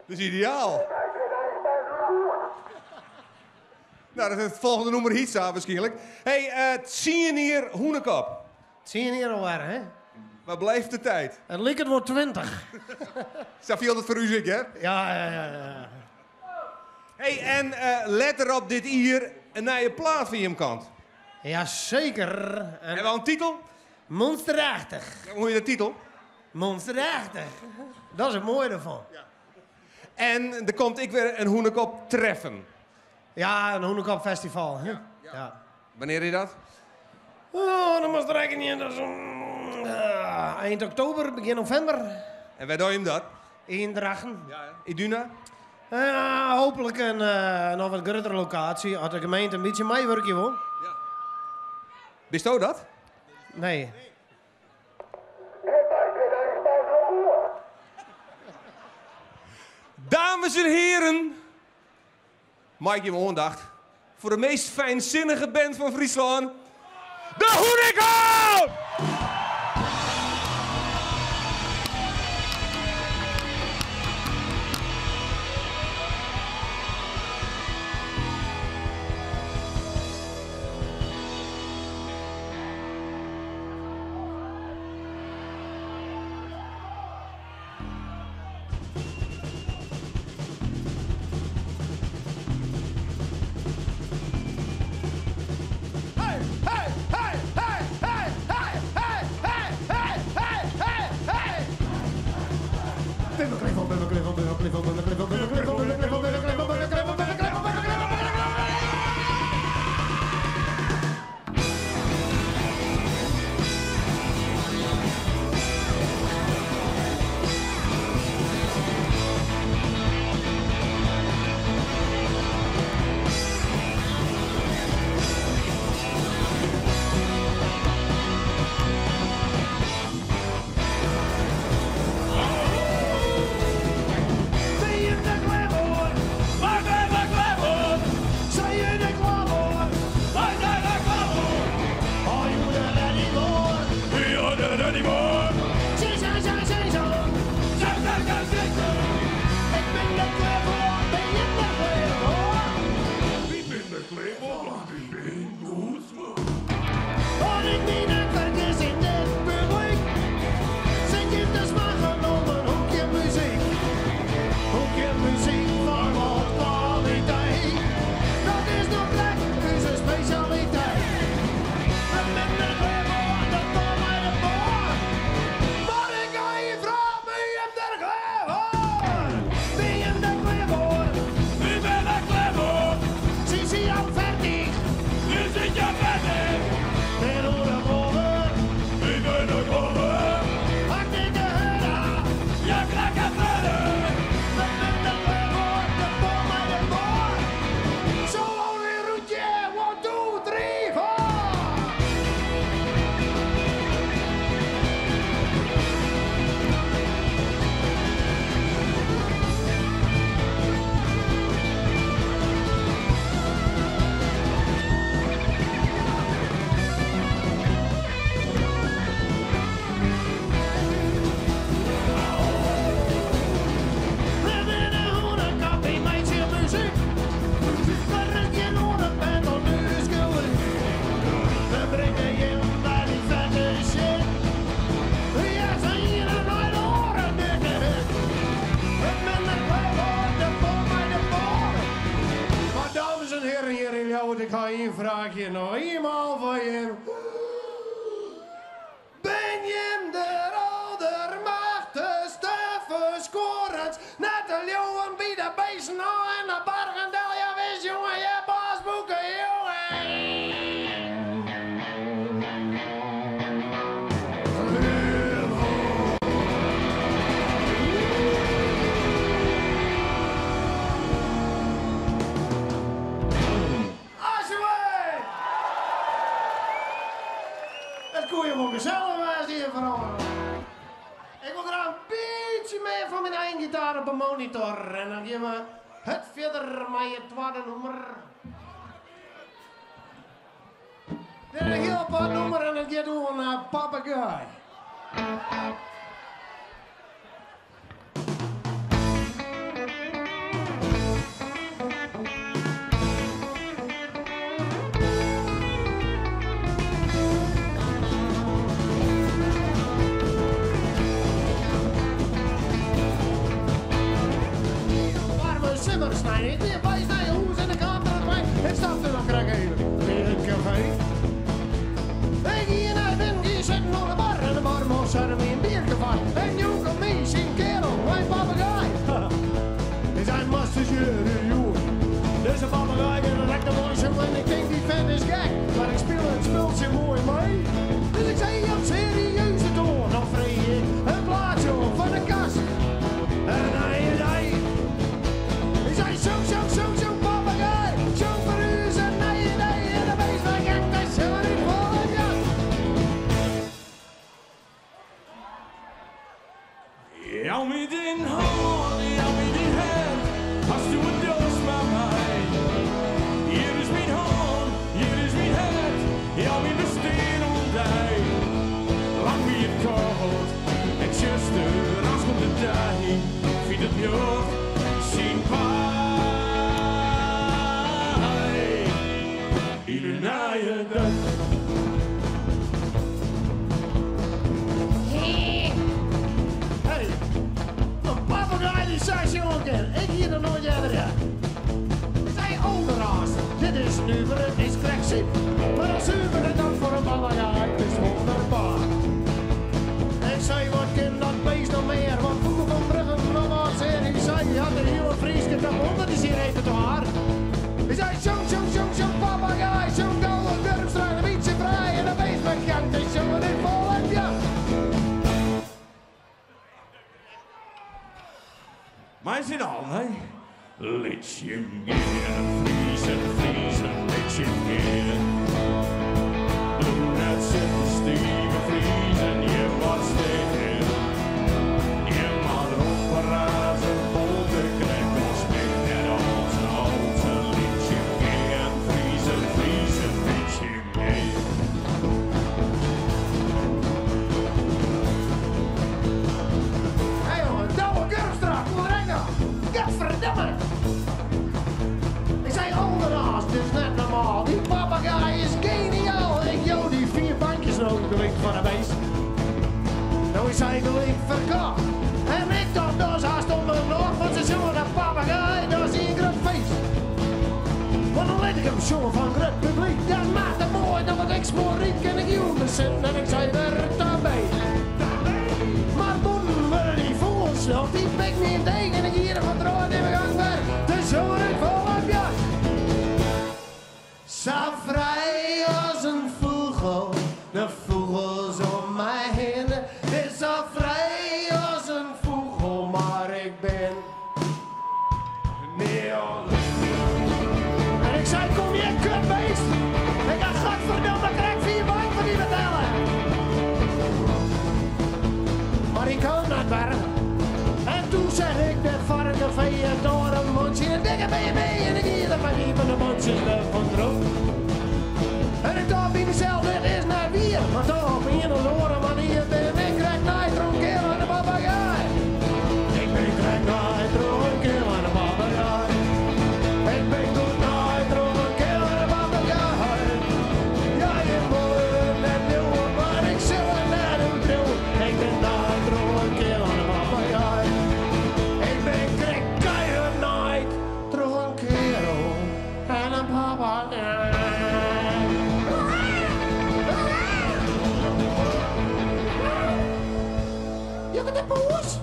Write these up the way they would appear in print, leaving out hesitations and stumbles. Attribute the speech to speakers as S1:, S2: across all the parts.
S1: Dat is ideaal. Nou, dat is het volgende nummer Hitsa waarschijnlijk. Hey, zie je hier Hoenekop?
S2: Zie je hier alweer, hè?
S1: Waar blijft de tijd?
S2: Het lijkt het wordt 20.
S1: Dat viel altijd voor u, hè?
S2: Ja.
S1: Hey, en let erop dit hier een nieuwe plaat van je kant.
S2: Jazeker.
S1: En wel een titel?
S2: Monsterachtig.
S1: Hoe heet de titel?
S2: Monsterachtig. Dat is het mooie ervan.
S1: Ja. En er komt ik weer een Hoenekop treffen.
S2: Ja, een Hoenekop festival. Hè? Ja.
S1: Wanneer is dat?
S2: Oh, dan moet er eigenlijk niet. Dat is eind oktober, begin november.
S1: En waar doe je hem dat?
S2: In Drachen.
S1: Ja, Iduna?
S2: Hopelijk een nog wat grotere locatie. Als de gemeente een beetje meewerken wil.
S1: Ja. Bist dat?
S2: Nee.
S1: Dames en heren, Mike je me aandacht voor de meest fijnzinnige band van Friesland, de Hoenekop!
S2: Ik ga je een vraagje nog eenmaal van je. Ben je de allermachtigste verscorens? Net de leeuwen bij de beesten en de Bargendel. Ja, wees jongen, je baasboeken, jongen. Gezellig was hier vooral. Ik wil graag een beetje meer van mijn eigen gitaar op een monitor. En dan geven we het verder met je tweede nummer. Dit is een heel apart nummer en dan gaat door naar Papegaai. snijden. Ik weer bij snijden, hoes in de kant en het wijn. Ik stapte nog graag even in het café. Ik hier naar binnen, die zitten op de bar. En de barman zat hem in een bier gevat. En jongen komt mee, zien kerel, mijn papegaai. Hij zei, masterchef, jongen. Dit is een papegaai en een lekker mooi zo. En ik denk, die vent is gek. Maar ik speel het spultje mooi mee. Dus ik zei, op serieuze toon, dan vreeg ik een plaatje op van de kast. En hij zei, ik zei, zo, papegaai. Zo voor u is een nee, en de beest van gek, dat is helemaal niet voor een jas.
S3: Jou met in hand, jou met in hand, hast du het doos met mij. Hier is mijn hand, hier is mijn hart, jou met de steen om die. Lang wie het koud, en zuster, als komt de dag, vind het nog zien wij. Ieder na je dag.
S2: Hey, een papegaai die zei jongen, ik hier nog nooit eerder. Zij onderhaast, dit is nu voor het is correctie. Maar als u het dan voor een papegaai, is wonderbaar. Ik zei, wat kan dat beest nog meer? Want vroeger van Bruggen nog wat zeer. Ik zei, je had een hele Frieske kapot, dat is hier even te waar. Ik zei, zo'n papegaai, zo'n gouden durfstraat, een beetje vrij en een beest bekend. Dus jongen, dit vol heb je.
S3: Maar zit al, hè? Let je gaan, vriezen, let je gaan. Doe net zitten, stevig vriezen, je wat steken. Je mag erop parazen, bolte krijgt als met net als een holte. Let je gaan, vriezen, let je gaan.
S2: Hé jongen, douwe Gurfstraat, kom erin nou. Godverdomme. Ik zei ondernaast, dit is net normaal. Die papegaai is geniaal. Ik joh, die 4 bandjes nodig de week van de beest. Nou is hij de week verkocht. En ik dacht, dat is haast om mijn oog. Want ze zongen een papegaai, dat is een groot feest. Want dan liet ik hem zongen van groot publiek. Dat maakt het mooi, dat wat ik spooriek en ik joh me zin. En ik zei, er daarbij. Maar bonden we die vogels nog, die pik me in tegen en ik hier van droog in mijn gang weg. De zomer ik vol op jacht. Zo vrij als een vogel, de vogels om mij heen. Is zo vrij als een vogel, maar ik ben niet alleen. En ik zei, kom je kutbeest. Ik dacht, godverdomme, krijg 4 bank van die betalen. Maar ik kan naar het werk. En toen zeg ik de varkenvee door een mondje. En dikke ben je mee en ik hier er maar niet van de mondjes van droog. En ik dacht bij mezelf, dit is naar bier. Maar toch op een of andere manier ben ik krijg naar dronken aan de papegaai. Ik ben krijg naar dronken aan de papegaai. Ik ben goed naar dronken aan de papegaai. Ja, je moet net nieuwen, maar ik zit er net een trouw. Ik ben naar dronken aan de papegaai. Ik ben krijg keihard naar dronken aan een papegaai. Jokke de poes.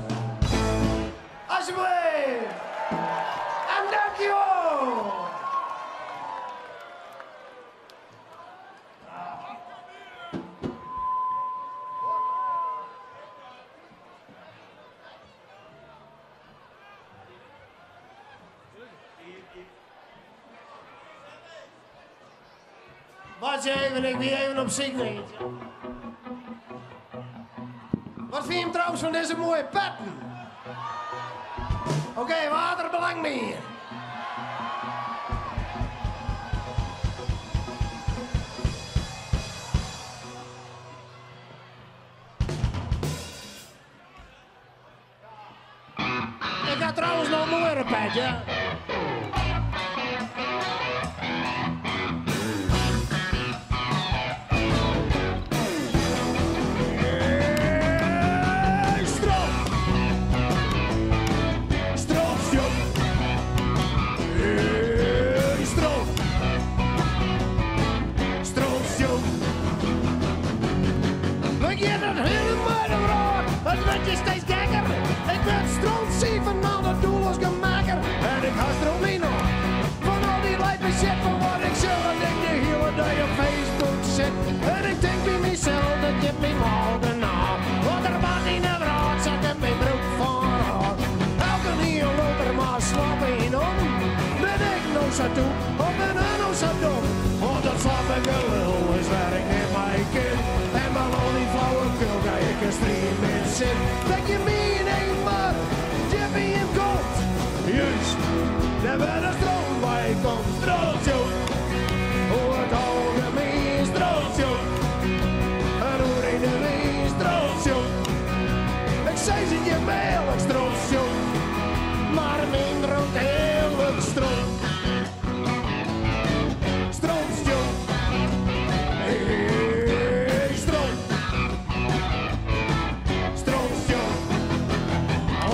S2: Alsjeblieft. En dankjewel. Wacht even, ik ben even op ziek niet. Wat vind je hem trouwens van deze mooie petten? Oké, water belang meer. Ik ga trouwens nog een mooiere pet, ja. Het wordt je steeds gekker. Ik werd strontziek van al dat doelloos gemakker. En ik haast er ook niet nog. Van al die lijpe shit van wat ik zelf dat ik de hele dag op Facebook zit. En ik denk bij mezelf dat je me morgen af. Want er wat in de raad zet in mijn broek van haar. Elke hier loopt er maar slapen in om. Ben ik nou zo toe of ben ik nou zo dom? Want dat slappe gelul is waar ik in mijn kind. En maar al die flauwekul ga ik een stream in zin. Dat je me in één maar, Jimmy in komt. Juist, daar ben een stroom bij komt. Strootje, hoe het algemeen strootje. En hoe in de wind strootje. Ik zei ze je mail, ik strootje. Maar minder ook heel het stroom. Strootje. Hey, stroom. Strootje.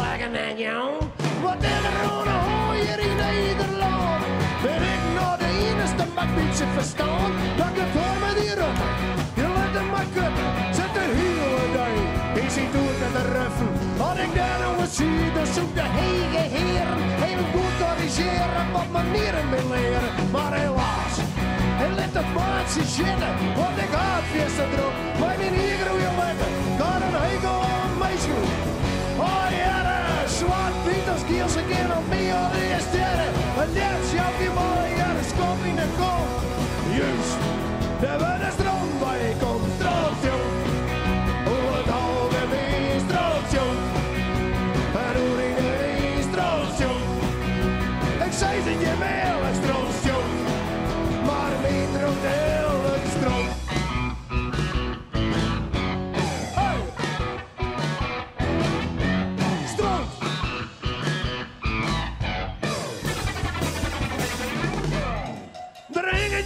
S2: Lekker net, jong. Wat is er aan de hooi hier in Nederland? Ben ik nou de enige met een beetje verstaan? Dat ik voor me die rotten. Je let hem maar kutten. Zet de hele dag. Ik zie toe met de ruffen. Wat ik daar nog eens zie, dan zoek de hele heren. Even goed corrigeren wat manieren wil leren. Maar helaas, hij let het maatje zitten. Want ik haat vissen erop. Maar mijn hier groeien lekker. Daar een hekel aan meisje. Oh ja, zwart wit als Gielse keer op mij al die sterren. En net jouw je mooi, ja, de schop in de kop. Juist, daar wordt de stroom bij komt. Strootje, hoe het algemeen strootje. En hoe in de wind strootje. Ik zei ze je mail, een strootje. Maar minder ook de hele stroom.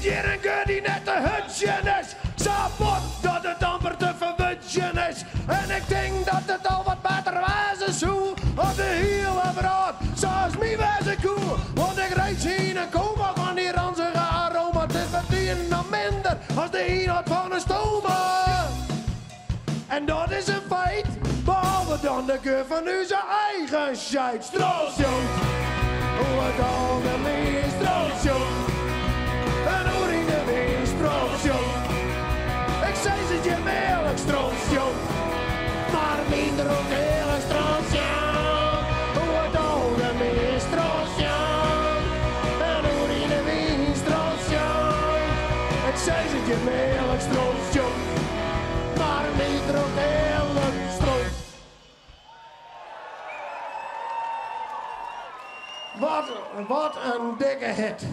S2: Hier een keer die net te hutjen is. Zo bot dat het amper te verwutjen is. En ik denk dat het al wat beter wezen zou. Op de hele brood, zoals mij wezen koe. Want ik rijd zien en kom van die ranzige aroma. Het is wat die nog minder als de inhoud van een stoma. En dat is een feit. Behalve dan de geur van onze eigen scheid. Strootje, hoe het algemeen strootje. En hoe in de wind strootje. Ik zei ze je melk strootje. Maar minder ook heel strootje. Hoe het algemeen strootje. En hoe in de wind strootje. Ik zei ze je melk strootje. Maar minder ook heel strootje. Wat een dikke hit.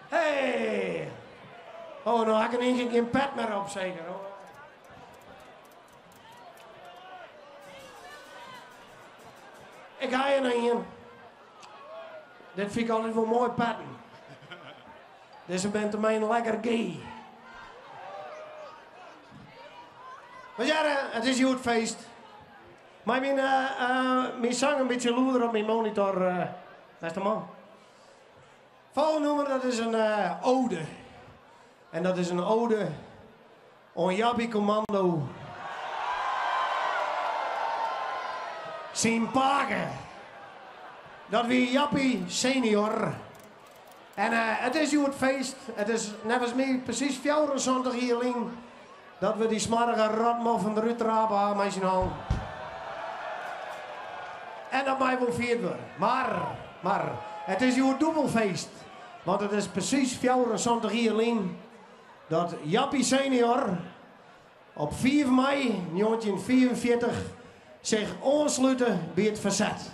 S2: Hey! Oh, nou heb ik geen pet meer op, zeker hoor. Ik ga je naar hier. Dit vind ik altijd wel mooi petten. Deze bent er mij lekker gay. Maar ja, het is goed feest. Maar mijn zang een beetje loeder op mijn monitor, beste man. Volgende nummer, dat is een ode. En dat is een ode aan Jappie Commando. Zijn pagen. Dat wie Jappie senior. En het is goed feest. Het is net als mij precies 24 hier lang. Dat we die smarrige rotmoffen eruit trapen aan mijn hand. En dat mij wel vierd worden. Maar, het is uw dubbelfeest. Want het is precies 24 hier lang. Dat Jappie senior op 4 mei 1944 zich aansluiten bij het verzet.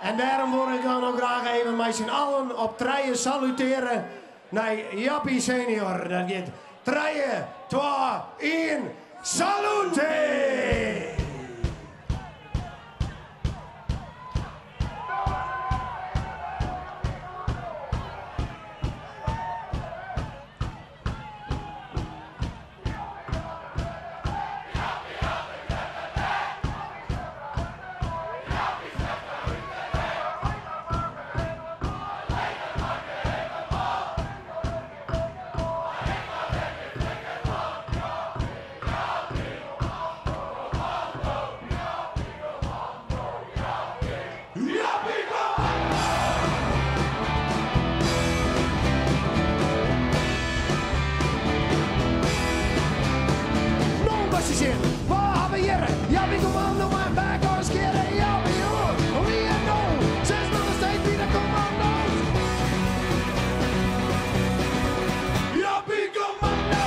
S2: En daarom wil ik dan ook graag even met z'n allen op treien saluteren naar Jappie senior. Dat gaat 3, 2, 1, salute! ze zin. Waar hebben we hier? Ja, wie commando mijn bek als keren. Ja, wie hoor. Wie en nou. 6 maanden steeds wie de commando's. Ja, wie commando.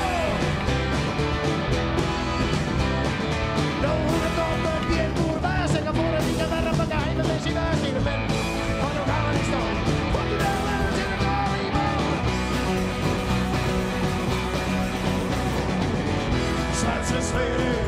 S2: Nou, hoe het op het weer voor waar zeggen voor het niet te werpen. Geheimen mensen waar ze er ben. Van Afghanistan. Wat de hel en het in de Taliban. Zwarte sfeer.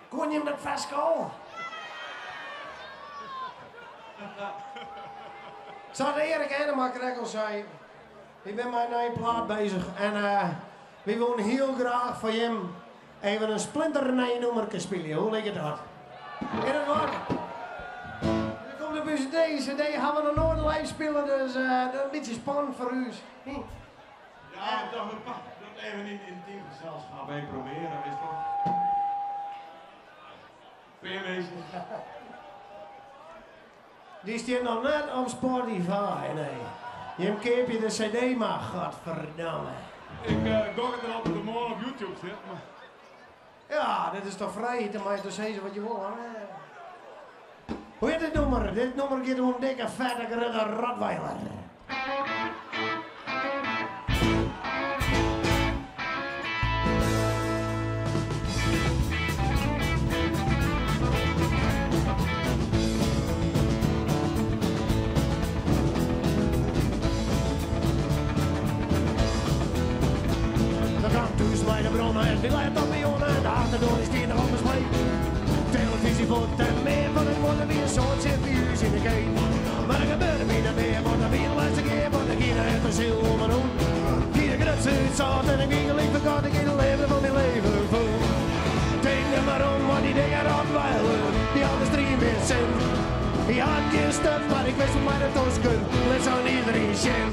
S2: Kon je hem dat vastkomen? Zo de Erik Hennemak al zei, ik ben met een nieuwe plaat bezig en we willen heel graag van hem even een splinternieuw nummer spelen. Hoe ligt het dat? In het waar? Er komt op uw CD gaan we nog nooit live spelen, dus dat is een beetje spannend voor u.
S3: Ja, dat even in intiem gezelschap even proberen, is toch?
S2: Die staat nog net op Spotify, nee. Je keep je de CD maar, godverdamme.
S3: Ik doe het er altijd morgen op YouTube zit, maar...
S2: Ja, dit is toch vrij, dan mag je toch zeggen wat je wil, hè? Hoe heet dit nummer? Dit nummer gaat om een dikke, vette, gerudde Rottweiler. Die leidt op pionnen en de achterdoor is die nog anders mee. Televisie wordt en meer van het worden weer een soort serieus in de game. Maar er gebeurt niet meer, want er weer de laatste keer, want er ging uit een ziel om en om. Hier gruts uit zat en ik ging lief verkocht, ik ging het leven van mijn leven vol. Denk er maar om, want die dingen Rottweiler, die hadden stream weer zin. Die had geen stuff, maar ik wist hoe mij dat ons kunt, let aan iedereen zien.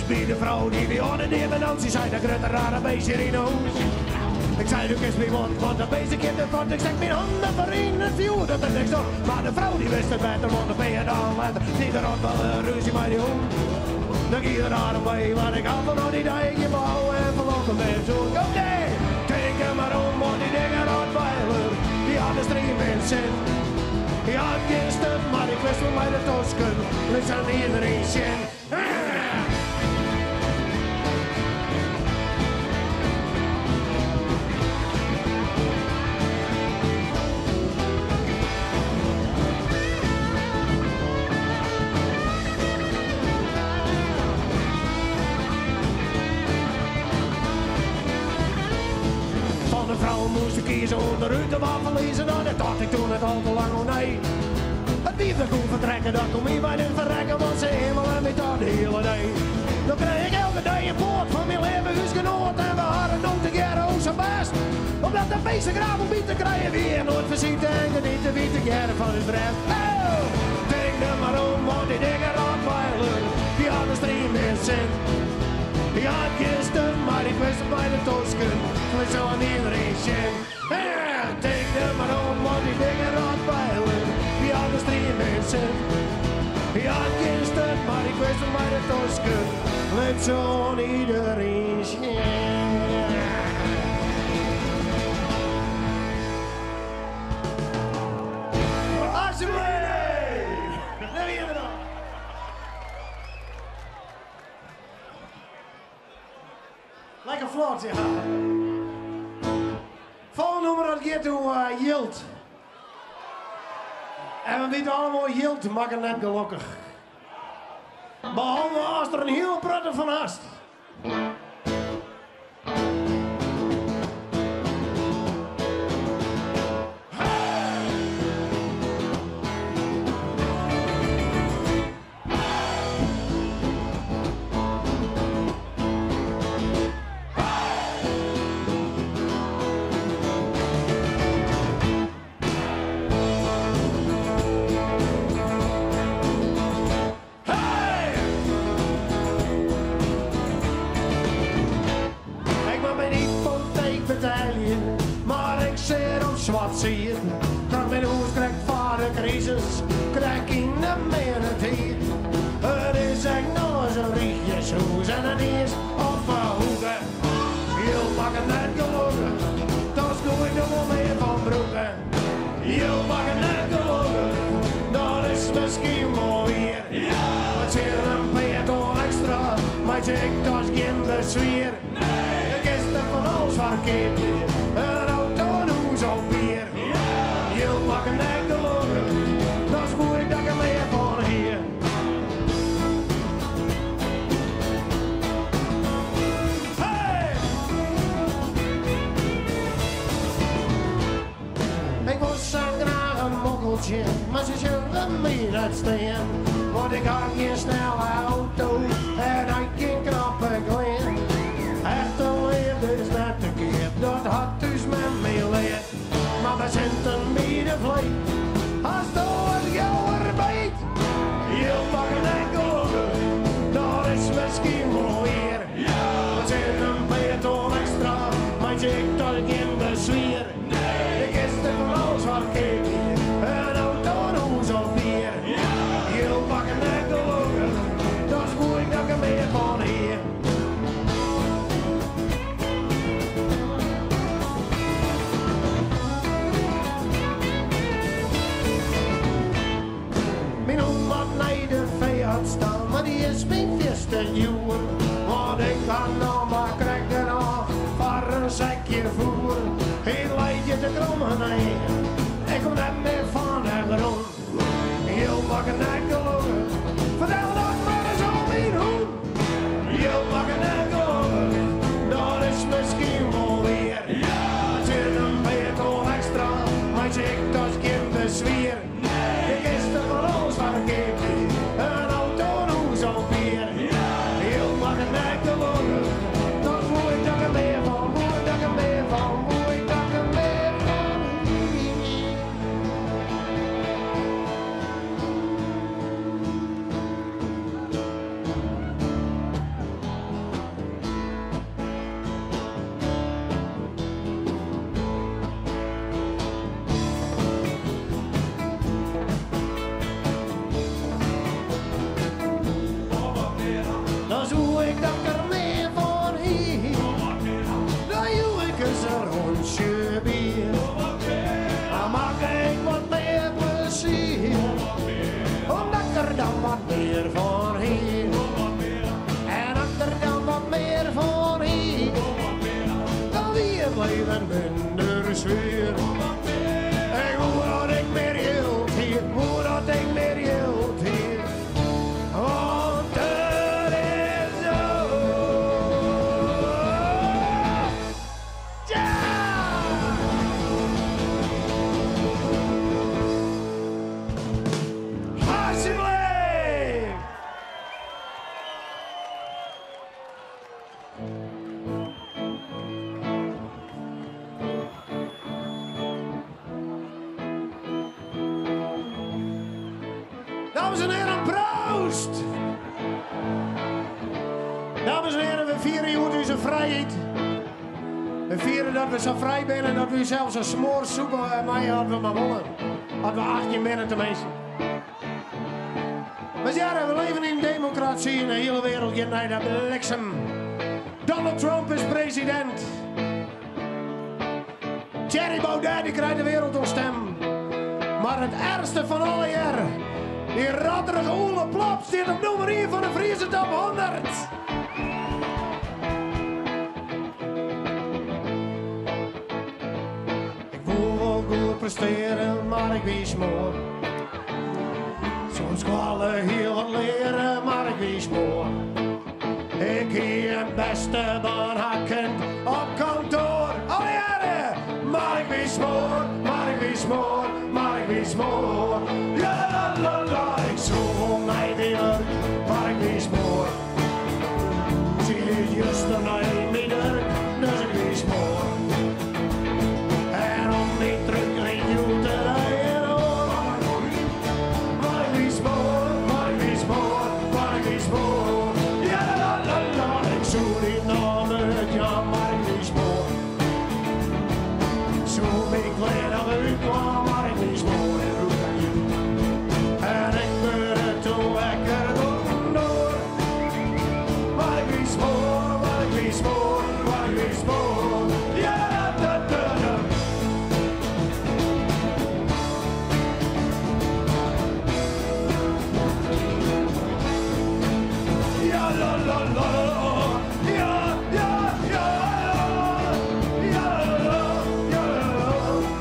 S2: Bij de vrouw die bij ons in mijn hand, zei dat grote rare beestje in de hoes. Ik zei, du kist me want de beestje kind de kort. Ik stek mijn handen voor in het vuur, dat is niks toch. Maar de vrouw die wist het beter, want de ben je dan letter. Die de rot wel een ruzie met die hoen. Dan ging er aan mee, maar ik had van al die dagen bouwen en verloren met zo'n. Kom nee, kijk er maar om, want die dingen Rottweiler, die hadden stream in zin. Die had geen stuk, maar ik wist hoe mij de tosken, dus aan iedereen zin. Moest ik kiezen onderuit de wafel lezen, nou dat dacht ik toen het al te lang, oh nee. deze graaf om bieten krijgen weer. Nooit verzieten en genieten wie te jaren van het brand. Oh, denk er maar om, want die dingen rotweilen. Die hadden stream meer zin. Die had gisteren, maar ik wist het bij de tosken. Met zo aan iedereen zin. Denk er maar om, want die dingen rotweilen. Die hadden stream meer zin. Die had gisteren, maar ik wist het bij de tosken. Met zo aan iedereen zin. Lekker vlot, ja. Volgende nummer dat gaat door Jilt. En we weten allemaal, Jilt maakt net gelukkig. Behalve als er een heel prutter van haast. Maar ik zit op zwart zien. Krijg mijn hoes, krijg van de crisis. Krijg ik niet meer het hier. Het is echt nog eens een rietjeshoes en het is op een hoeken. Je mag het net gelogen, dat doe ik nog wel meer van broeken. Je mag het net gelogen, dat is misschien wel weer. Wat zit een peerton extra, maar ik dat geen bezwier. Ik is er van alles verkeerd. Een auto nu zo bier. Je mag een nek gelogen, dat is moeilijk dat ik er meer van hier. Hey! Ik was zo graag een mokkeltje, maar ze zullen me niet staan. Want ik had geen snelle auto en had geen knappe glen. Echte liefde is net een keer, dat had dus met me leerd. Maar we zijn een medevleet, als door jouw arbeid. Je mag een enkel, dat is misschien wel weer. We zijn een beton extra, maar ik dat geen bezwier. Ik is er van alles wat keek, een auto nu zo bier. Je mag een enkel, dat is moeilijk dat ik er meer van hier. Staan, maar die is mijn vierste uur. Want ik ga nog maar krijgen af voor een zakje voer. Heel leidje te krommen, nee. Ik kom net meer van de grond. Heel mag een ekkelogen, vertel dat maar eens om mijn hoed. Heel mag een ekkelogen, dat is misschien wel weer. Het zit een beton extra, maar ik dat geen bezwier. Ik is er van ons waar ik heb. Dames en heren, proost! Dames en heren, we vieren hier onze vrijheid. We vieren dat we zo vrij zijn en dat we zelfs een smoorsoep mij hadden we maar wonnen. Hadden we 18 binnen tenminste. Maar ja, we leven in een democratie en de hele wereld gaat naar de bliksem. Donald Trump is president. Thierry Baudet die krijgt de wereld om stem. Maar het ergste van alle jaren, die ratterige Ole Plop zit op nummer 1 van de Friese top 100. Ik wil wel goed presteren, maar ik wees mooi. Soms kan ik heel wat leren, maar ik wees mooi. Ik hier het beste van haar kind op kantoor. Alle jaren, maar ik wees mooi, maar ik wees mooi, maar ik wees mooi. Ja, la, la, la, ik zoek om mij weer, maar ik wees mooi. Zie je juist naar mij werk, dus ik wees mooi. En om niet terug in jou te rijden, maar ik wees mooi, maar ik wees mooi, maar ik wees mooi. Ja, la, la, la, ik zoek niet naar me, ja, maar ik wees mooi. Zo ben ik blij dat we uitkwam, maar ik wees mooi. En ik ben het toen lekker door. Maar ik wees mooi, maar ik wees mooi, maar ik wees mooi. Ja, da, da, da. Ja, la, la, la, la. Ja, ja, ja, ja. Ja, la, ja,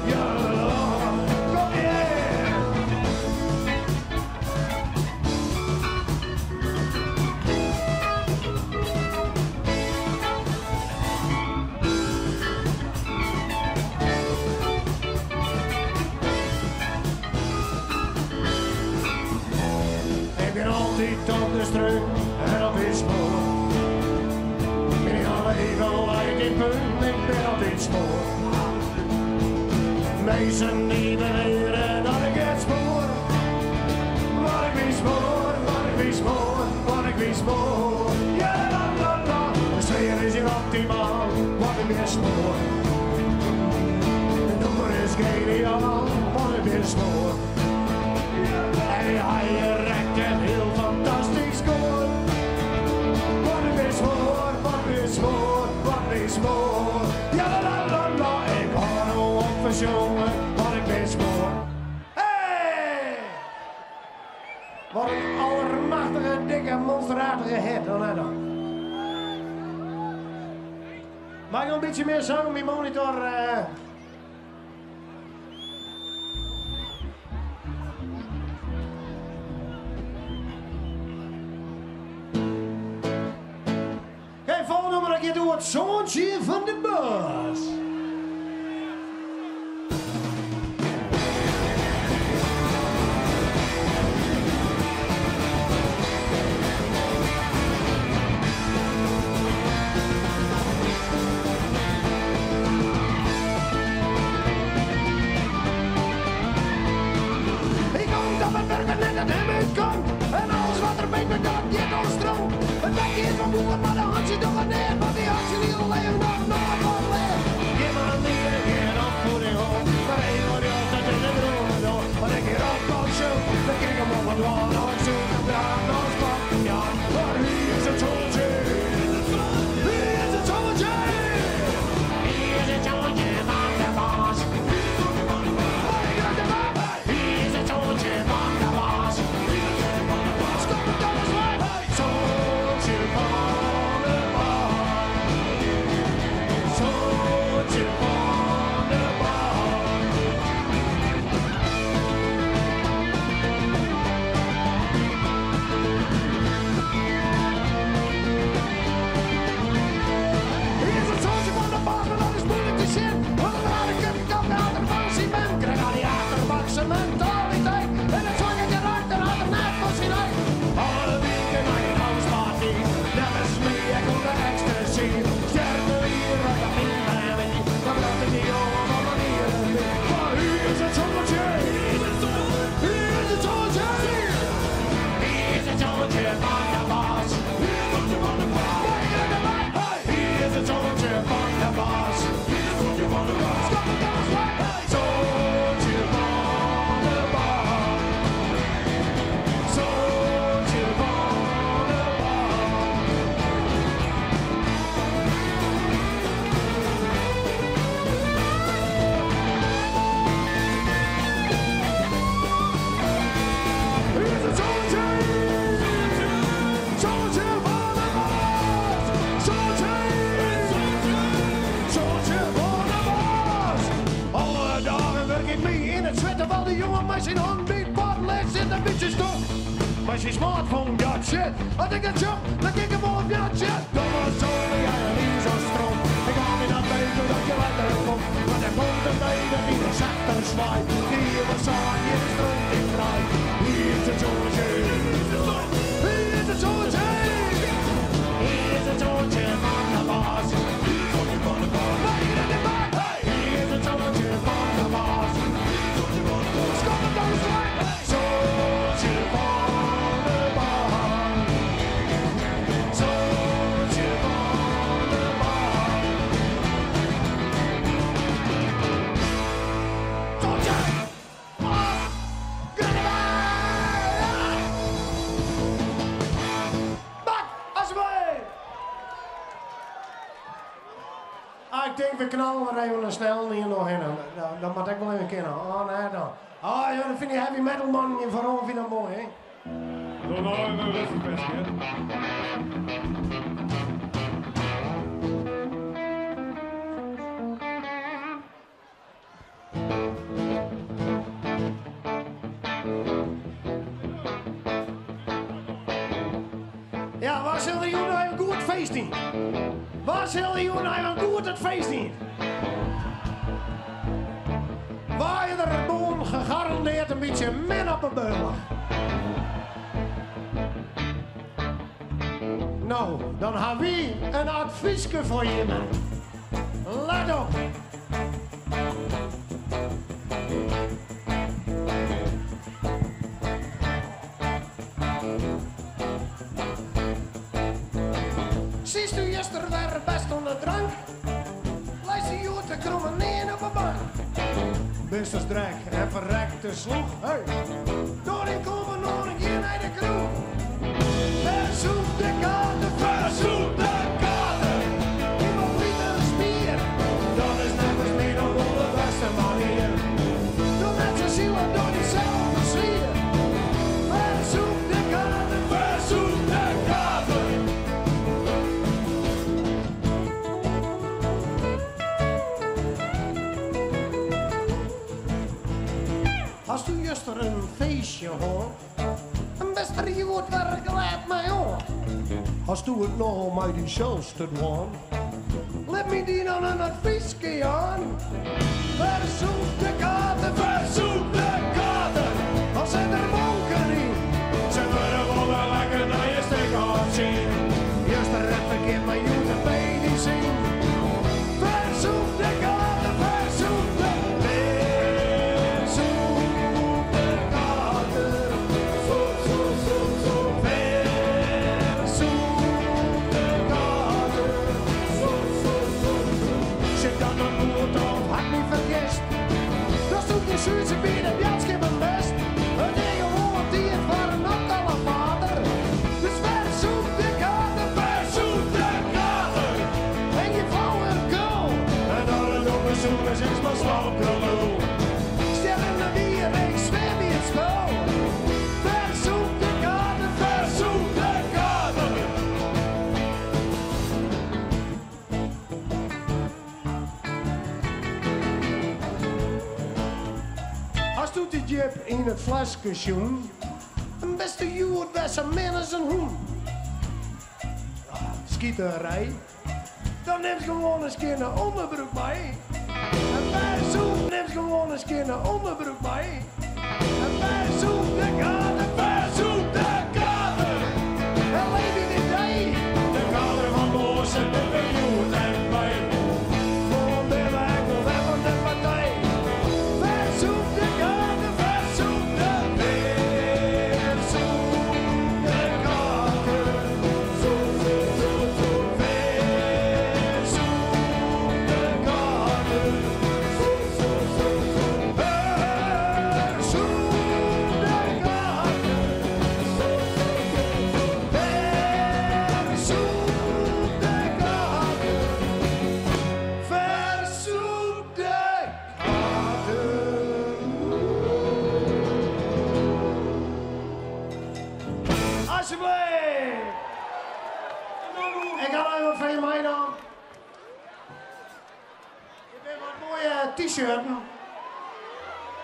S2: ja, la. Kom hier. Ik ben altijd op de stroom en op is spoor. Ik ben alleen uit die punt, ik ben op dit spoor. Mensen die beweren dat ik het spoor. Maar ik wees spoor, maar ik wees spoor, maar ik wees spoor. Ja, la, la, la. De sfeer is hier optimaal, wat ik weer spoor. De nummer is geniaal, wat ik weer spoor. En hij rekt het heel fantastisch scoor. Wat ik is voor, wat is voor, wat is voor. Ja, la, la, la, ik hoor nou op verzongen, wat ik is voor. Hey! Wat een allermachtige, dikke, monsterachtige hit, dan hè dan. Mag ik nog een beetje meer zang op mijn monitor? Kijk, volgende nummer dat je doet het zoontje van de bus. Ik kom op het werken en dat hem uit kan. En alles wat er bij me dat je dan stroom. Het bekje is van boer, maar de handje toch een neer. Maar die handje niet alleen nog nooit van leer. Geef me een liefde, geen opvoeding op. Maar één wordt je altijd in de dromen door. Want ik hier op kan show, dan kijk ik hem op het wal. Nou ik zoek hem daar, nou is pak hem ja. Maar wie is het zoontje? Wie is het zoontje? Wie is het zoontje van de baas? Wie is het zoontje van de baas? Stop het alles maar. Zoontje van de baas. jongen met zijn handbeat, padlet zit een beetje stok. Met zijn smartphone, dat shit. Als ik het zoek, dan kijk ik hem op, dat shit. Dat was zo, ja, niet zo stroom. Ik ga me naar buiten, dat je lekker komt. Want er komt een beide die de zachter zwaait. Die was zo aan je stront in draait. Hier is het zonnetje. Hier is het zonnetje. Hier is het zonnetje van de baas. Hier is het zonnetje van de baas. Hier is het zonnetje van de baas. Stop het dan eens maar. Zonnetje van de baas. Zonnetje van de baas. Zonnetje van de baas. Bak, alsjeblieft. Ik denk we knallen er even snel hier nog in. Dat moet ik wel even kennen. Oh nee dan. Oh ja, dat vind je heavy metal man. Je vooral vind dat mooi, hè?
S3: Nou, rustig best, hè.
S2: Ja, waar zullen jullie nou even goed feesten? Waar zullen jullie nou even goed het feesten? Waar je er gewoon gegarandeerd een beetje min op de beul. Nou, dan hebben we een adviesje voor je, man. Let op. Ziet u gisteren weer best onder drank? Luister je te krommen neer op een bank. Beste strek en verrekte sloeg. Hey. Door die komen nog een keer naar de kroeg. Verzoek de kaarten, verzoek de kaarten. Iemand liet een spier. Dat is nergens meer dan op de beste manier. Doe net zo zielen door diezelfde sfeer. Verzoek de kaarten, verzoek de kaarten. Als u juster een feestje hoort, een beste je wordt waar gelaat mij hoor. Als u het nog met die shows te doen, let me die dan een adviesje aan. Verzoek de kaarten, verzoek de kaarten. Als ze er bonken niet, ze willen wel lekker naar je stek afzien. Juster het verkeerd, maar je moet bij die zien. Verzoek de kaarten, verzoek de kaarten. Zuidse bieden, Janske mijn best. Een eigen woord die het voor een alle vader. Dus verzoek de kaarten, verzoek de kaarten. En je vrouw en kool. En dan het op een zoek is iets maar slapkrulul. Stel in de bier, ik zwem in het school. Verzoek de kaarten, verzoek de kaarten. Als doet die jip in het flesje schoen, een beste jood was een man als een hoen. Schieterij, dan neemt gewoon eens keer een onderbroek mee. En bij zoek neemt gewoon eens keer een onderbroek mee. En bij zoek de kaarten, bij zoek de kaarten. En leef in dit day, de kaarten van Boos en de miljoen en bij. Voor de weg nog even de partij. Verzoek de kaarten, verzoek de kaarten. Verzoek de kaarten. Verzoek de kaarten. Alsjeblieft! Ik ga even van je mij dan. Ik heb wat mooie t-shirts.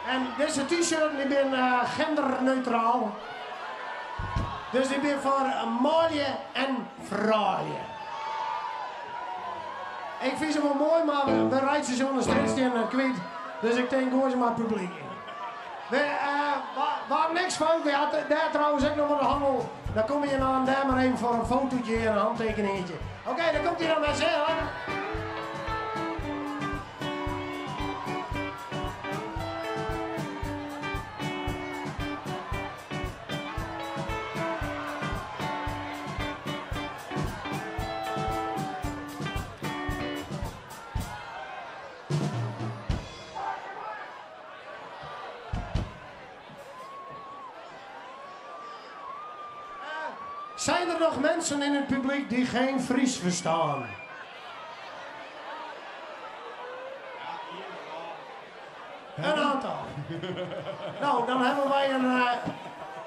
S2: En deze t-shirt die ben genderneutraal. Dus die ben voor mooie en vrouwen. Ik vind ze wel mooi, maar we rijden ze zo'n strijdstien kwijt. Dus ik denk, gooi ze maar publiek in. Waar niks van, we hadden daar trouwens ook nog wat handel. Dan kom je dan daar maar even voor een fotootje en een handtekeningetje. Oké, dan komt hij dan met z'n allen. Zijn er nog mensen in het publiek die geen Fries verstaan? Een aantal. Nou, dan hebben wij een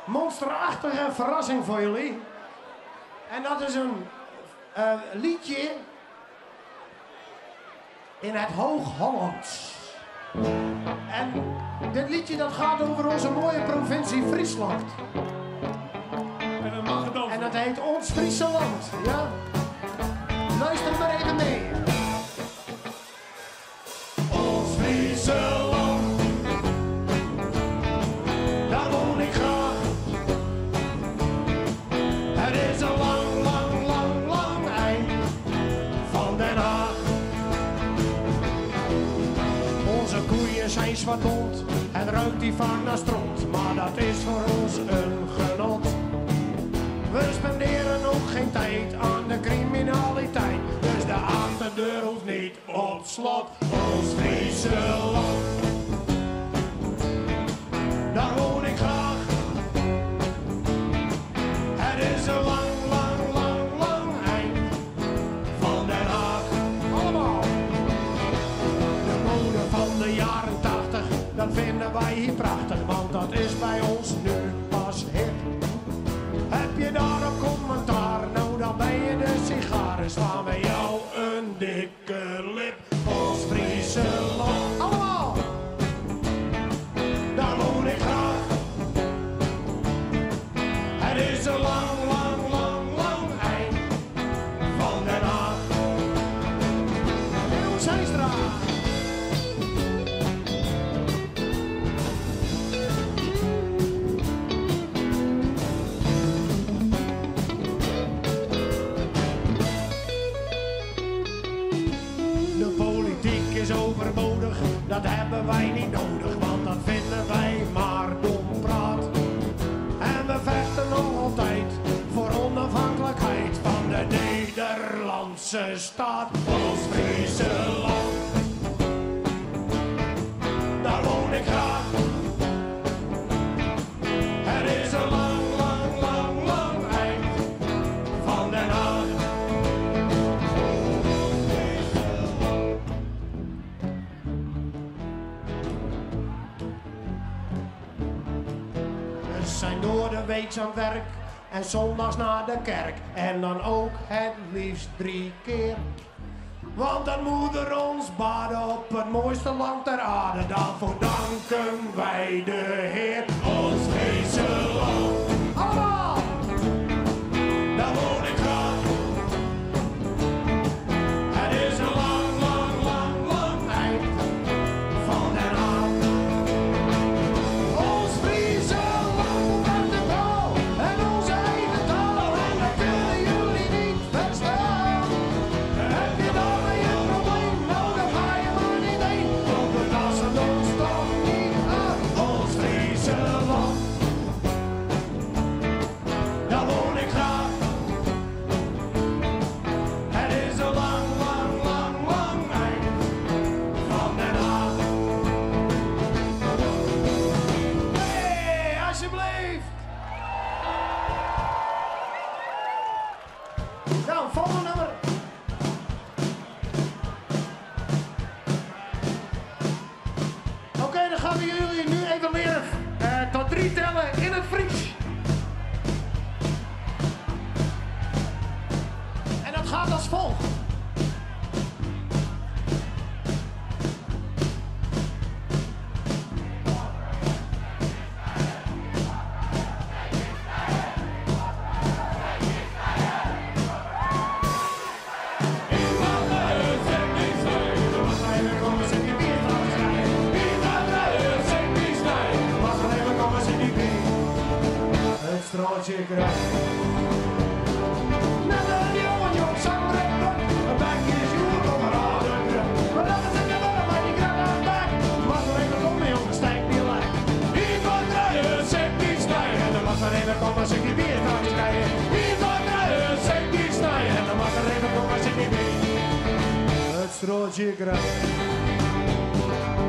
S2: monsterachtige verrassing voor jullie. En dat is een liedje in het Hoog-Hollands. En dit liedje dat gaat over onze mooie provincie Friesland. En dat heet Ons Friese Land, ja? Luister maar even mee. Ons Friese Land, daar woon ik graag. Het is een lang, lang, lang, lang eind van Den Haag. Onze koeien zijn zwart-bont en ruikt die vaak naar stront, maar dat is voor ons een genot. We spenderen ook geen tijd aan de criminaliteit, dus de achterdeur hoeft niet op slot. Ons Friese Land, daar woon ik graag. Het is een lang, lang, lang, lang eind van Den Haag. Allemaal! De mode van de jaren 80, dat vinden wij hier prachtig, want dat is bij ons nu pas hip. Heb je daar een commentaar? Nou, dan ben je de sigaren. Slaan bij jou een dikke lip. Ons Friese Land. Allemaal! Daar woon ik graag. Het is een lang, lang, lang, lang eind van Den Haag. Heel Zijstra. Is overbodig, dat hebben wij niet nodig, want dat vinden wij maar dom praat. En we vechten nog altijd voor onafhankelijkheid van de Nederlandse staat. Ons Friese Land, daar woon ik graag. Het is een lang, lang, lang, lang eind van Den Haag. Zijn door de week aan werk en zondags naar de kerk. En dan ook het liefst 3 keer. Want dan moeder ons baden op het mooiste land ter aarde. Daarvoor danken wij de Heer. Ons Friese Land. Allemaal! Daar woon ik graag. Het is een lang, lang, lang, lang eind van Den Haag. Ons Friese Land met de bouw en onze eigen taal. En dat kunnen jullie niet verstaan. Heb je daarmee een probleem? Nou, dan ga je maar niet heen. Want we passen ons toch niet aan. Ons Friese strootje krijgen. Net een jong zangrechter, een bekje is joer op een rode druk. Maar dat is in de dorp, maar die krijgt aan het bek. Mag er even komen, jongen, stijg niet lek. Hier van draaien, zeg niet snijden. En dan mag er even komen, zeg die bier gaan schrijven. Hier van draaien, zeg niet snijden. En dan mag er even komen, zeg die bier. Het strootje krijgen.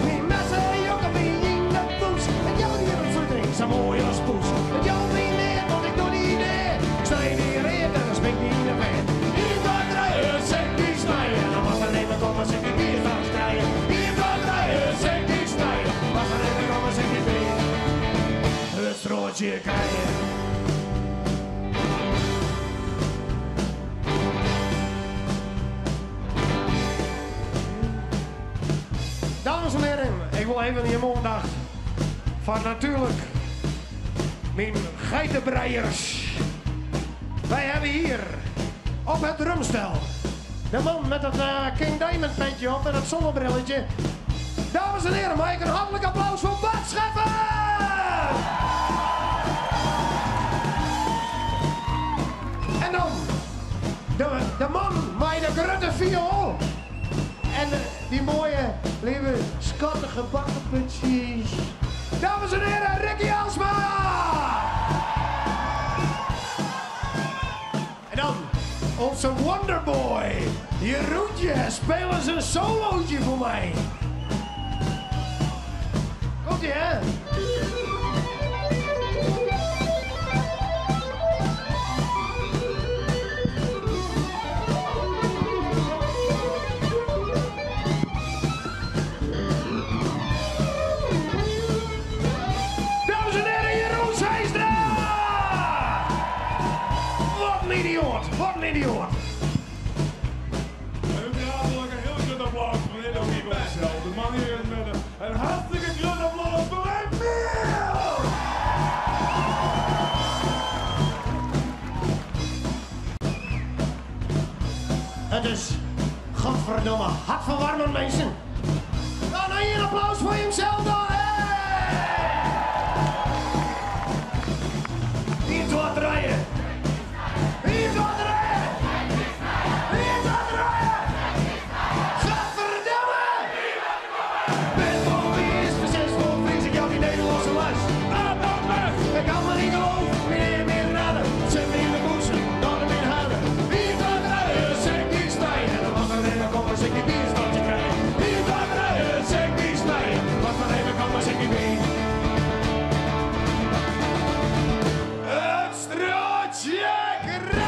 S2: Die messen, jongen, wie in de poes. En jou die een voeding, zo mooi als poes. En jou wie neer, want ik doe die idee. Ik sta in die reden en dan springt die in de bed. Hier van draaien, zeg die snijden. En dan mag er even komen, zeg die bier gaan strijden. Hier van draaien, zeg die snijden. Mag er even komen, zeg die bier. Het strootje krijgen. Dames en heren, ik wil even in aandacht van natuurlijk mijn geitenbreiers. Wij hebben hier op het drumstel de man met het King Diamond petje op en het zonnebrilletje. Dames en heren, mag ik een hartelijk applaus voor Bart Scheffer! En dan de man met de grote viool. En die mooie, lieve, schattige bakkenpuntjes. Dames en heren, Ricky Alsma! En dan onze Wonderboy, Jeroentje, spelen ze een solootje voor mij. Komt-ie, hè? Wat een idioot!
S3: Een hartelijk een heel groot applaus voor dit ook hier op zichzelf. De man hier in het midden. Een hartstikke groot applaus voor Emiel!
S2: Het is, godverdomme, hartverwarmend mensen. Dan hier een applaus voor hemzelf dan. Hier door draaien. Hier door draaien. Hier door draaien. Godverdomme. Ben voor wie is precies voor Fries. Ik jou die Nederlandse les. Ik kan me niet geloven. Meneer meer raden. Zet me in de boezem. Dan hem in houden. Hier door draaien. Zeg die snijden. En dan mag er even komen. Zeg die bierstandje krijgen. Hier door draaien. Zeg die snijden. Mag er even komen. Zeg die bier. Het strootje krijgen.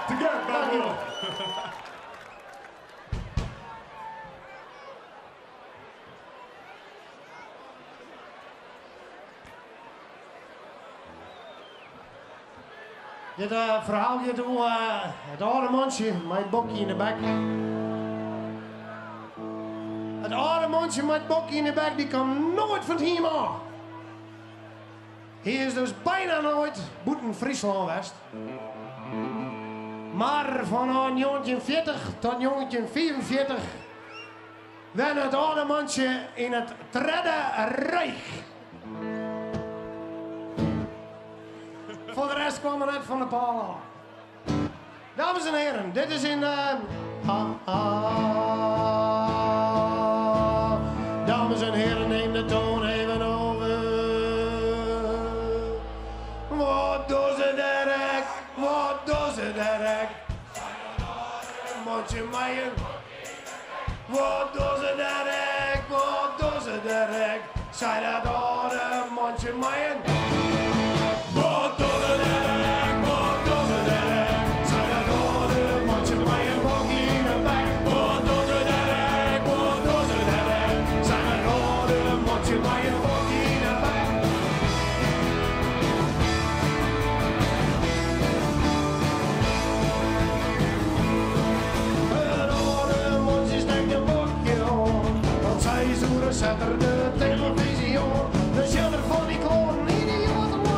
S3: Together, bravo!
S2: Dit verhaal gaat over het oude monsje met het bokje in de bek. Het oude monsje met het bokje in de bek die kan nooit van hier af. Hij is dus bijna nooit buiten Friesland West. Maar van 1940 tot 1944 werd het oude monsje in het Derde Rijk. Voor de rest kwam er net van de paal af. Dames en heren, dit is in... Dames en heren, neem de toon even over. Wat doet ze direct? Wat doet ze direct? Mondje Meijer. Wat doet ze direct? Wat doet ze direct? Zij dat oude mondje Meijer. Wat doet ze direct? Wat doet ze direct? Zij dat oude mondje Meijer. Bokkie in de bek. Wat doet ze direct? Wat doet ze direct? Zij dat oude mondje Meijer. Bokkie in de bek. Het oude mondje steekt een bokje om. Want zij zoeren zetter de televisie om. De schilder van die kloon, idioten.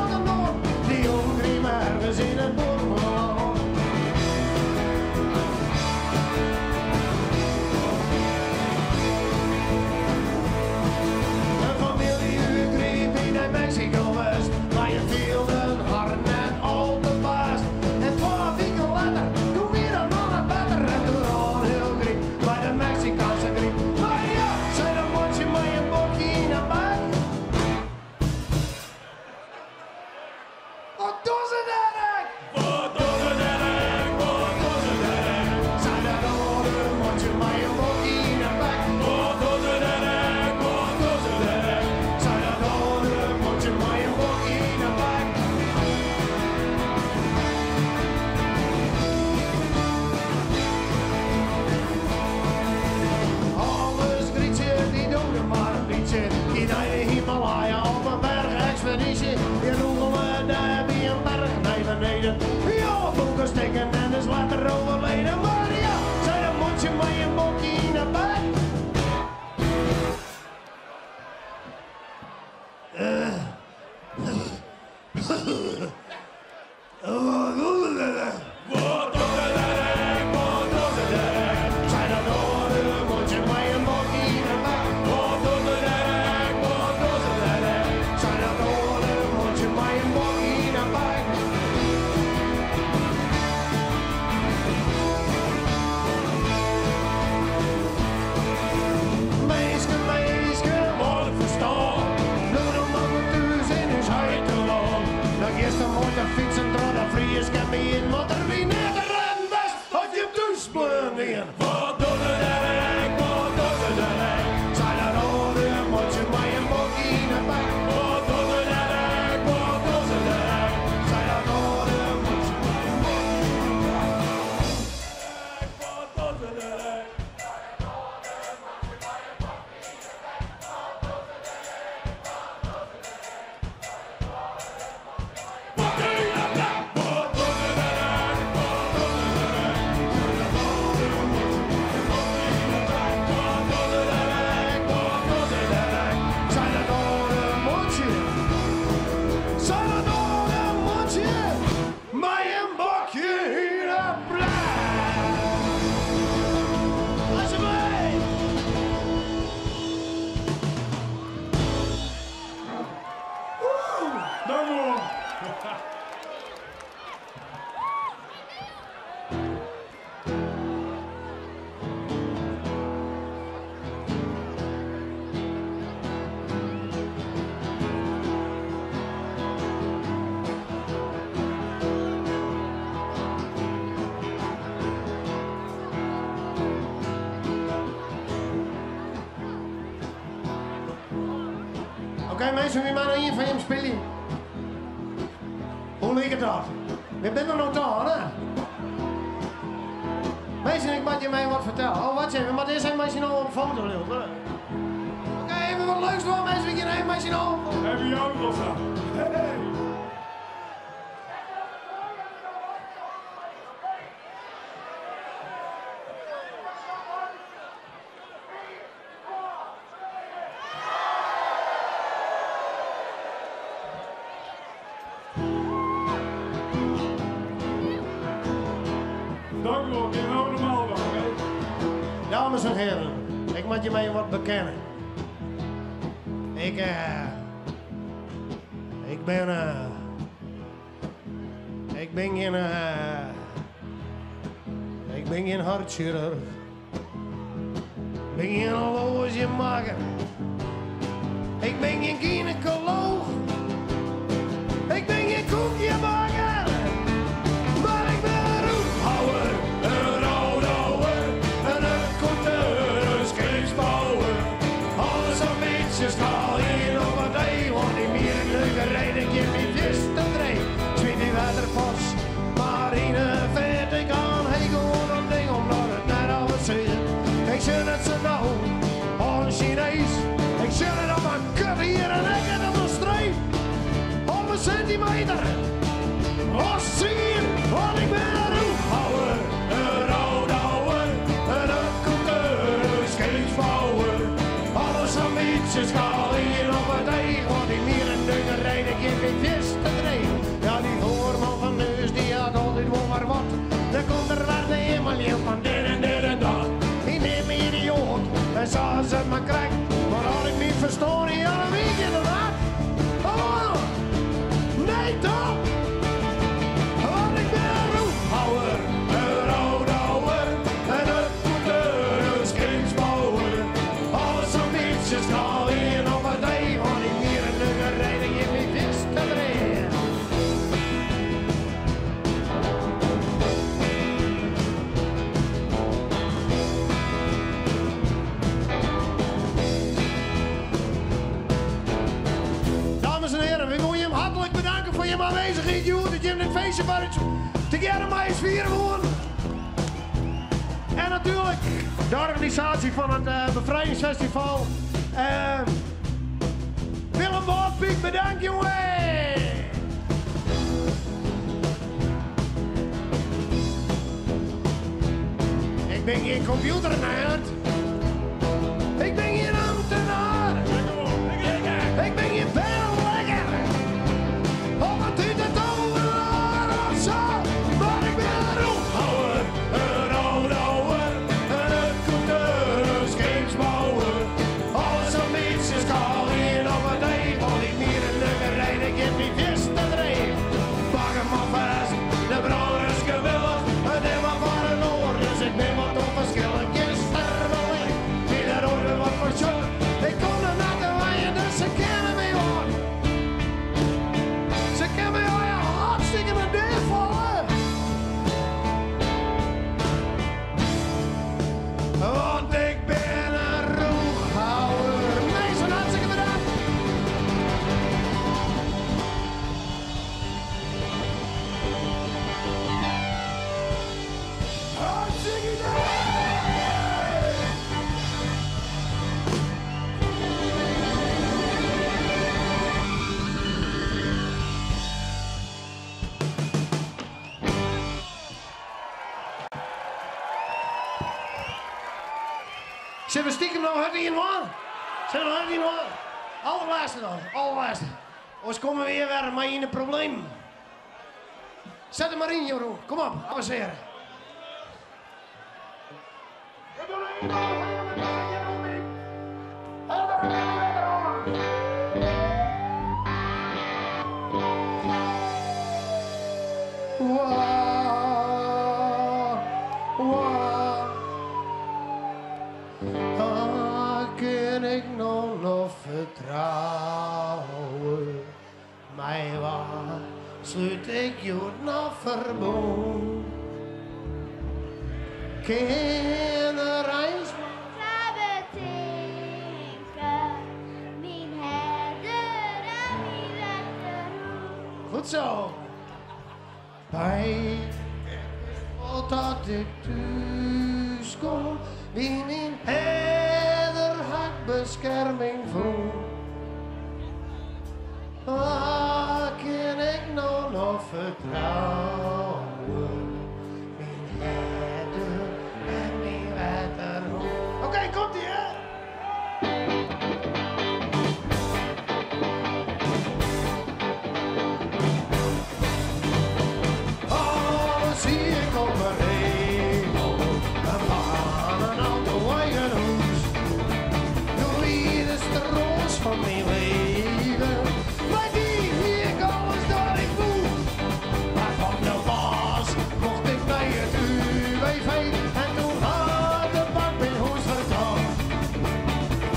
S2: Oké, mensen, wie maar nog één van je spelen? Hoe ligt het dat? We zijn er nog daar, hè? Mensen, ik moet je mij wat vertellen. Oh, wat zeg je? Maar dit zijn mensen nog op een foto, hè? Oké, even wat leuks doen, mensen. We gaan even mensen nog.
S3: Hebben jou nog zo? Hey! Dank u wel, ik ben ook normaal dan, oké?
S2: Dames en heren, ik moet je mij wat bekennen. Ik ben geen hartchirurg. Ik ben geen horlogemaker. Ik ben geen gynaecoloog. Ik ben geen koekjebakker. Maar ik ben een roephouwer, een rouwdouwer, een accounteur, een scheepsbouwer. Alles een beetje straal hier op het ei, want die meer een leuke rijden, ik heb niet wist te draaien. Zweet die waterpas, marine, vet ik aan, hey gewoon een ding omdat het net al wat zit. Ik zit het zo nou, al een Chinees. Ik zit het op mijn kut hier en ik het op een streep. Op een centimeter. Oh, zie je, want ik ben een roephouwer, een rouwdouwer, een accounteur, een scheepsbouwer. Alles een beetje schaal hier op het ei, want die meer een deugen rijden, ik heb geen vis te draaien. Ja, die voorman van Neus, die had altijd wel maar wat. Dan komt er waar de hemel in van dit en dat. Die neemt me idioot en zoals het maar krijgt. Maar had ik niet verstaan, ja, dan weet je inderdaad. Oh, nee toch? Want ik ben een roephouwer, een rouwdouwer, een accounteur, een scheepsbouwer. Alles een beetje schaal hier op het ei, want ik meer een deugen rijden, ik heb niet vis te draaien. Dames en heren, we willen je hem hartelijk bedanken voor je aanwezigheid, joh. Dat je hem dit feestje voor het together mij eens vieren gewoon. En natuurlijk de organisatie van het bevrijdingsfestival. Willem Woordpiek, bedankt jongen. Ik ben geen computernerd. Ik ben geen ambtenaar. Ik ben geen veel lekker. Op het Zullen we stiekem nog hard in man? Zullen we hard in man? Allerlaatste dan, allerlaatste. Anders komen we weer met in een probleem. Zet hem maar in, Jeroen. Kom op, avanceren. Kan ik nog vertrouwen? Mij waar sluit ik je nog verbonden? Kan er eens goed zo. Bij dat ik thuis kom, wie mijn herder had bescherming voor. Kan ik nog vertrouwen? Mijn herder en mijn wetterhoofd. Oké, komt-ie, hè? Van mijn leven, maar die hier ik alles dat ik voel. Maar van de was mocht ik bij het UWV en toen had de bank mijn hoes verkocht.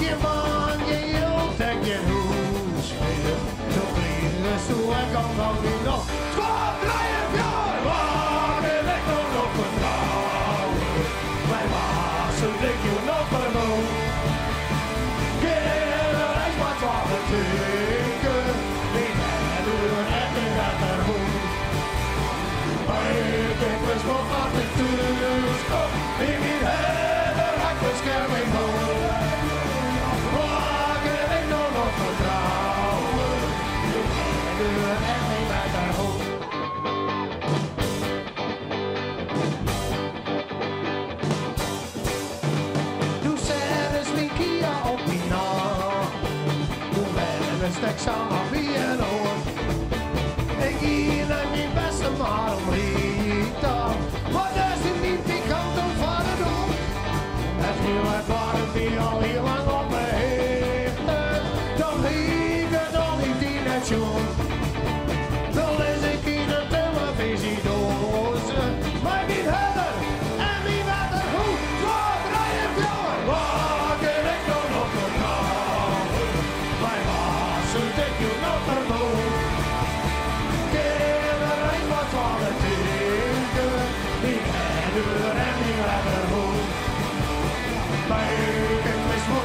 S2: Je man, je hield en je hoes weer. Toen vliegen zo en kan dan nu nog 12, 3 jaar. Waar wil ik nog vertrouwen? Mijn was zo dik je nog verloren. Ik wist nog wat ik thuis kom, in mijn herder had bescherming voor. Waar kan ik nog vertrouwen? Mijn herder en mijn wetterhoofd. Toen zetten mijn Kia op mijn naam. Toen werden we stek samen wie en oor. Ik ging naar mijn beste maar om Rita. Maar dat is niet pikant om van het doen. Het viel uit waren die al heel lang op me heeft. Dan liep het al niet in het joen. Dan lees ik in een televisiedoos. Maar mijn herder en mijn wetterhoed. Waar draai ik jongen? Waar kan ik nog vertrouwen? Mijn baas, zo dik je nog verboden.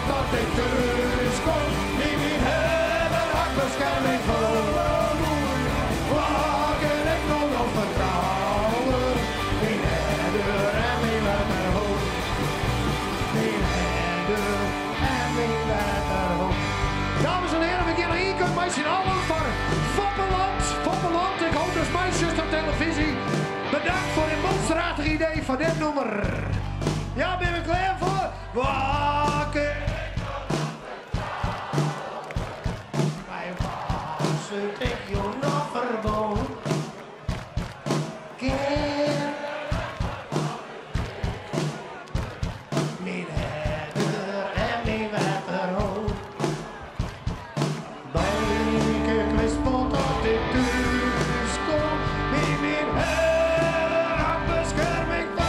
S2: Dat ik thuis kom, die mijn herder had bescherming voor. Waar kan ik nog vertrouwen? Mijn herder en mijn wetterhoofd. Mijn herder en mijn wetterhoofd. Dames en heren, we gaan hier kunnen met z'n allen voor Foppeland. Foppeland, ik hoop dus meisjes op televisie. Bedankt voor het monsterachtige idee van dit nummer. Ja, ben je klaar voor? Wakker! Mijn baas, ik je nog verboden. Kind. Mijn herder en mijn wetterhoofd. Ik wist dat ik thuis kom. Mijn herder had bescherming voor.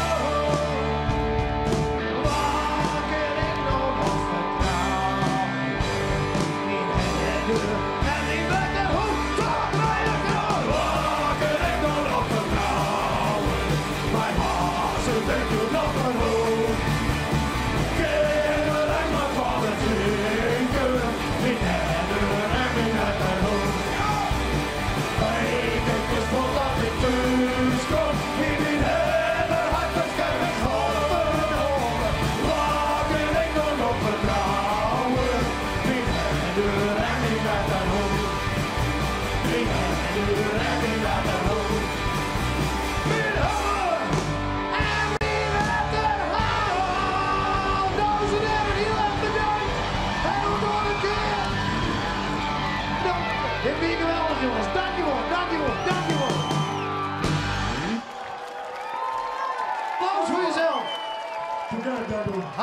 S2: Dames en heren,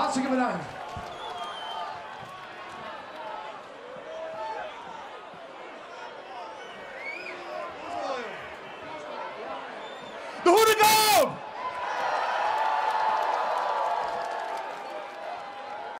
S2: Hartstikke bedankt.